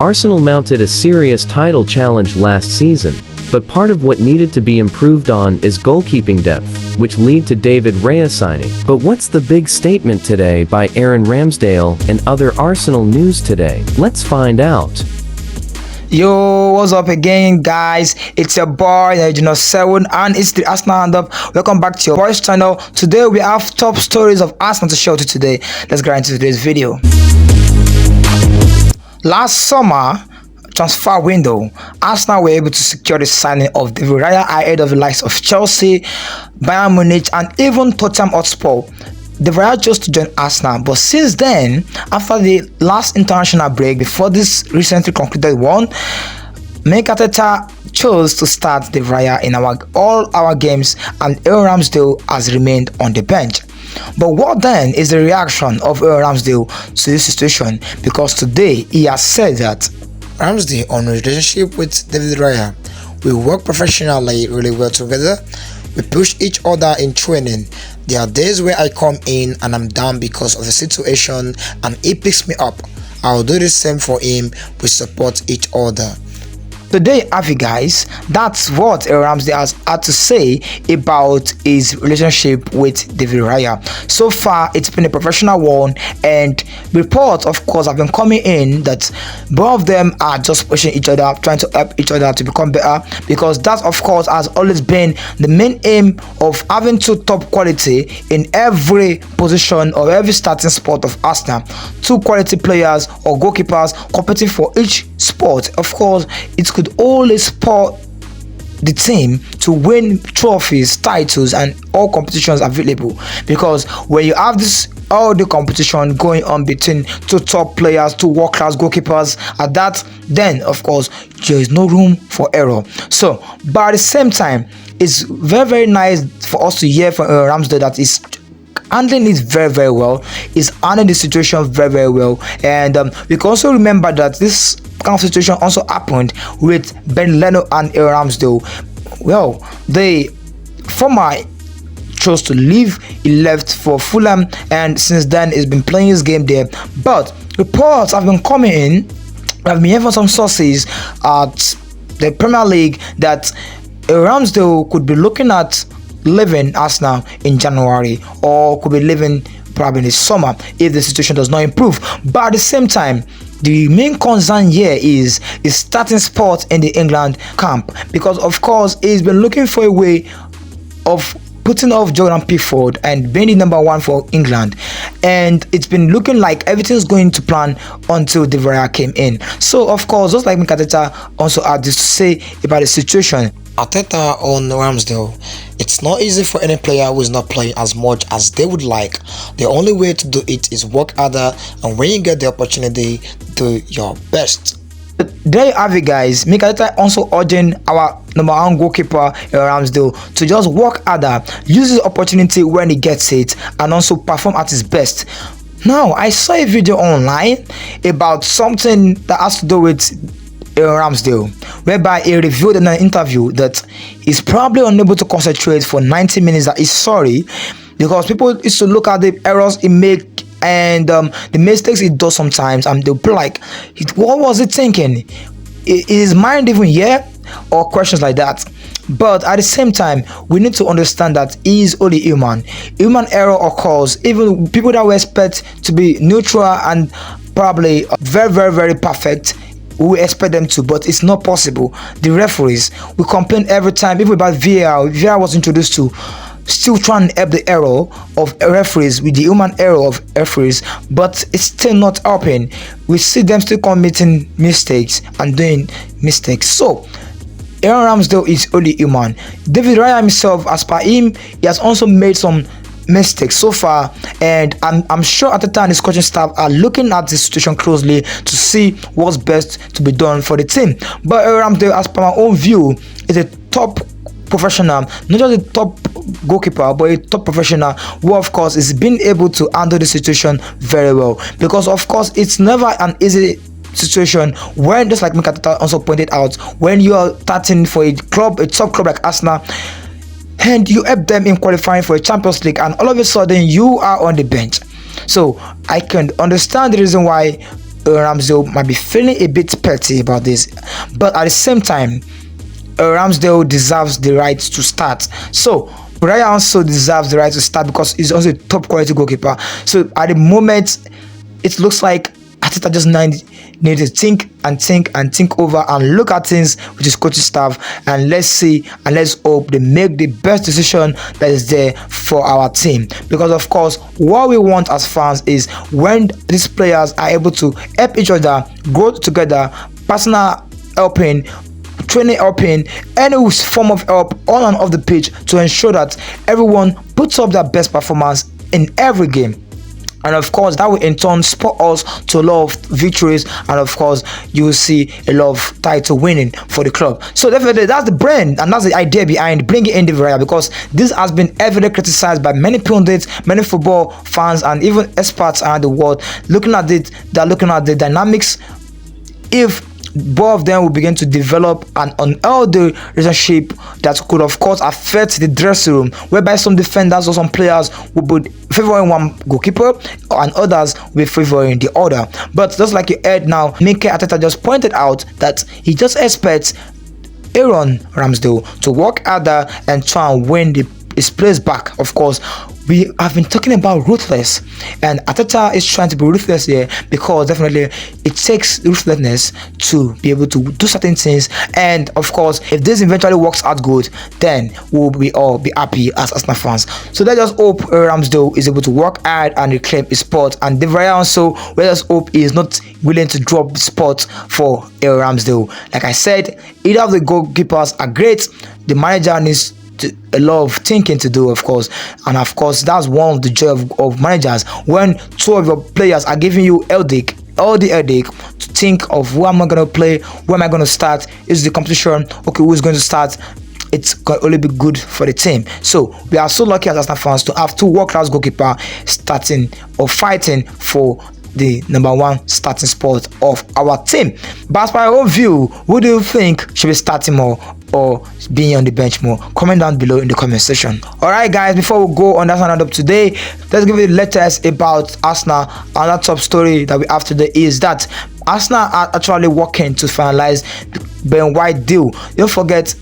Arsenal mounted a serious title challenge last season, but part of what needed to be improved on is goalkeeping depth, which led to David Raya signing. But what's the big statement today by Aaron Ramsdale and other Arsenal news today? Let's find out. Yo, what's up again, guys? It's your boy Nuno7 and it's the Arsenal Roundup. Welcome back to your boys channel. Today we have top stories of Arsenal to show you today. Let's get into today's video. Last summer transfer window, Arsenal were able to secure the signing of David Raya ahead of the likes of Chelsea, Bayern Munich, and even Tottenham Hotspur. David Raya chose to join Arsenal, but since then, after the last international break before this recently concluded one, Arteta chose to start David Raya in all our games, and Aaron Ramsdale has remained on the bench. But what then is the reaction of Aaron Ramsdale to this situation? Because today he has said that Ramsdale on relationship with David Raya. We work professionally really well together. We push each other in training. There are days where I come in and I'm down because of the situation and he picks me up. I'll do the same for him. We support each other. Today, Avi guys, that's what Aaron Ramsdale has had to say about his relationship with David Raya. So far, it's been a professional one, and reports, of course, have been coming in that both of them are just pushing each other, trying to help each other to become better, because that, of course, has always been the main aim of having two top quality in every position or every starting spot of Arsenal. Two quality players or goalkeepers competing for each sport. Of course, it could always support the team to win trophies, titles, and all competitions available, because when you have this all the competition going on between two top players, two world-class goalkeepers at that, then of course there is no room for error. So but at the same time, it's very nice for us to hear from Ramsdale that is handling it very well. He's handling the situation very well, and we can also remember that this kind of situation also happened with Ben Leno and Aaron Ramsdale. Well, the former chose to leave. He left for Fulham, and since then he's been playing his game there. But reports have been coming in. I've been hearing from some sources at the Premier League that Ramsdale could be looking at leaving Arsenal in January, or could be leaving probably in the summer if the situation does not improve. But at the same time, the main concern here is his starting spot in the England camp, because of course he's been looking for a way of putting off Jordan Pickford and being the number one for England, and it's been looking like everything's going to plan until David Raya came in. So of course, just like Arteta also had this to say about the situation. Arteta on Ramsdale, it's not easy for any player who is not playing as much as they would like. The only way to do it is work harder, and when you get the opportunity, do your best. There you have it, guys. Arteta also urging our number one goalkeeper Ramsdale to just work harder, use his opportunity when he gets it, and also perform at his best. Now, I saw a video online about something that has to do with Ramsdale, whereby he revealed in an interview that he's probably unable to concentrate for 90 minutes. That he's sorry, because people used to look at the errors he make and the mistakes he does sometimes, and they'll be like, what was he thinking? Is his mind even here? Or questions like that. But at the same time, we need to understand that he is only human. Human error occurs. Even people that we expect to be neutral and probably very perfect, we expect them to, but it's not possible. The referees, we complain every time, even about VAR. VAR was introduced to still trying to help the error of referees with the human error of referees, but it's still not helping. We see them still committing mistakes and doing mistakes. So Aaron Ramsdale is only human. David Raya himself, as per him, he has also made some mistakes so far, and I'm sure Arteta and his coaching staff are looking at the situation closely to see what's best to be done for the team. But Aaron Ramsdale, as per my own view, is a top professional, not just a top goalkeeper, but a top professional who of course is being able to handle the situation very well, because of course it's never an easy situation when, just like Arteta also pointed out, when you are starting for a club, a top club like Arsenal, and you help them in qualifying for a Champions League, and all of a sudden you are on the bench. So I can understand the reason why Ramsdale might be feeling a bit petty about this, but at the same time, Ramsdale deserves the right to start. So Raya also deserves the right to start because he's also a top quality goalkeeper. So at the moment, it looks like Arteta just need to think over and look at things with his coaching staff, and let's see and let's hope they make the best decision that is there for our team. Because of course, what we want as fans is when these players are able to help each other, grow together, personal helping, training helping, any form of help on and off the pitch to ensure that everyone puts up their best performance in every game. And of course, that will in turn spur us to a lot of victories, and of course, you will see a lot of title winning for the club. So definitely, that's the brand and that's the idea behind bringing in David Raya, because this has been heavily criticized by many pundits, many football fans, and even experts around the world. Looking at it, they're looking at the dynamics. If both of them will begin to develop an unhealthy relationship that could of course affect the dressing room, whereby some defenders or some players will be favoring one goalkeeper and others will be favoring the other. But just like you heard now, Mikel Arteta just pointed out that he just expects Aaron Ramsdale to work harder and try and win his place back. Of course, we have been talking about ruthless, and Arteta is trying to be ruthless here, because definitely it takes ruthlessness to be able to do certain things. And of course, if this eventually works out good, then we'll all be happy as Arsenal fans. So let's just hope Ramsdale is able to work hard and reclaim his spot, and David Raya also, let's hope he is not willing to drop the spot for Aaron Ramsdale. Like I said, either of the goalkeepers are great. The manager needs a lot of thinking to do, of course, and of course that's one of the joy of managers, when two of your players are giving you all the headache to think of who am I going to play, where am I going to start, is the competition, okay, who's going to start. It's going to only be good for the team. So we are so lucky as Arsenal fans to have two world-class goalkeepers starting or fighting for the number one starting spot of our team. But as per your own view, who do you think should be starting more or being on the bench more? Comment down below in the comment section. Alright guys, before we go on that Roundup today, let's give you the latest about Arsenal. Another top story that we have today is that Arsenal are actually working to finalize the Ben White deal. Don't forget,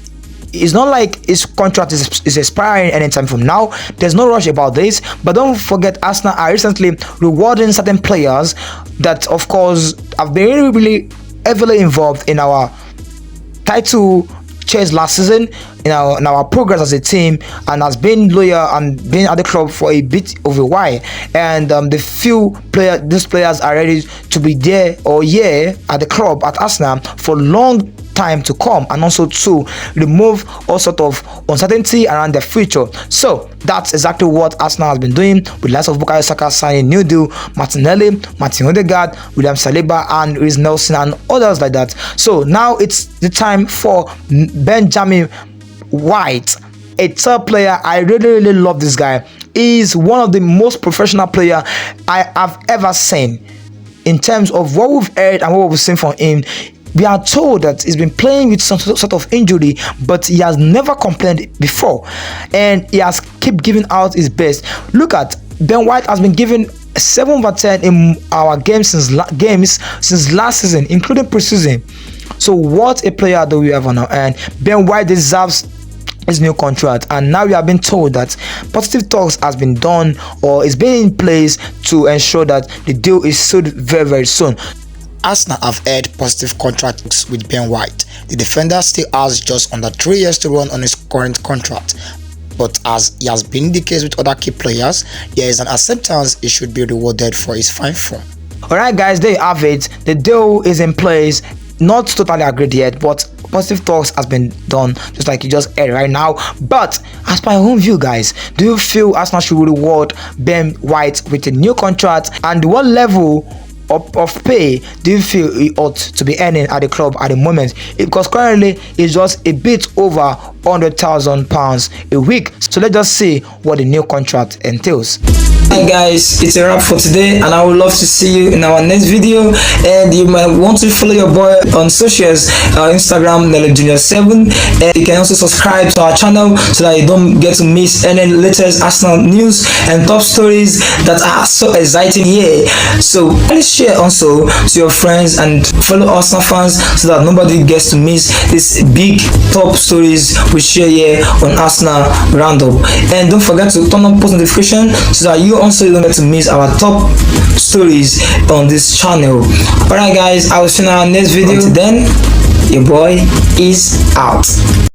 it's not like his contract is expiring anytime from now. There's no rush about this, but don't forget Arsenal are recently rewarding certain players that of course have been really heavily involved in our title chase last season, in our progress as a team, and has been loyal and been at the club for a bit of a while. And these players are ready to be there or at the club at Arsenal for long time to come, and also to remove all sort of uncertainty around their future. So that's exactly what Arsenal has been doing, with lots of Bukayo Saka signing new deal, Martinelli, Martin Odegaard, William Saliba, and Reece Nelson, and others like that. So now it's the time for Benjamin White, a top player. I really love this guy. He's one of the most professional player I have ever seen. In terms of what we've heard and what we've seen from him, we are told that he's been playing with some sort of injury, but he has never complained before, and he has kept giving out his best. Look at Ben White has been given 7/10 in our games since last season, including preseason. So what a player do we have on our end. Ben White deserves his new contract, and now we have been told that positive talks has been done or is being in place to ensure that the deal is sold very soon. Arsenal have had positive contracts with Ben White. The defender still has just under 3 years to run on his current contract, but as he has been the case with other key players, there is an acceptance he should be rewarded for his fine form. Alright guys, there you have it. The deal is in place, not totally agreed yet, but positive talks has been done, just like you just heard right now. But as per your own view guys, do you feel Arsenal should reward Ben White with a new contract, and what level of pay do you feel he ought to be earning at the club at the moment? Because currently it's just a bit over £100,000 a week. So let's just see what the new contract entails. Hi guys, it's a wrap for today, and I would love to see you in our next video. And you might want to follow your boy on socials, Instagram Junior7, and you can also subscribe to our channel so that you don't get to miss any latest Arsenal news and top stories that are so exciting here. So please share also to your friends and fellow Arsenal fans so that nobody gets to miss these big top stories we share here on Arsenal Roundup. And don't forget to turn on post notification so that you also don't get to miss our top stories on this channel. Alright guys, I will see you in our next video. Until then, your boy is out.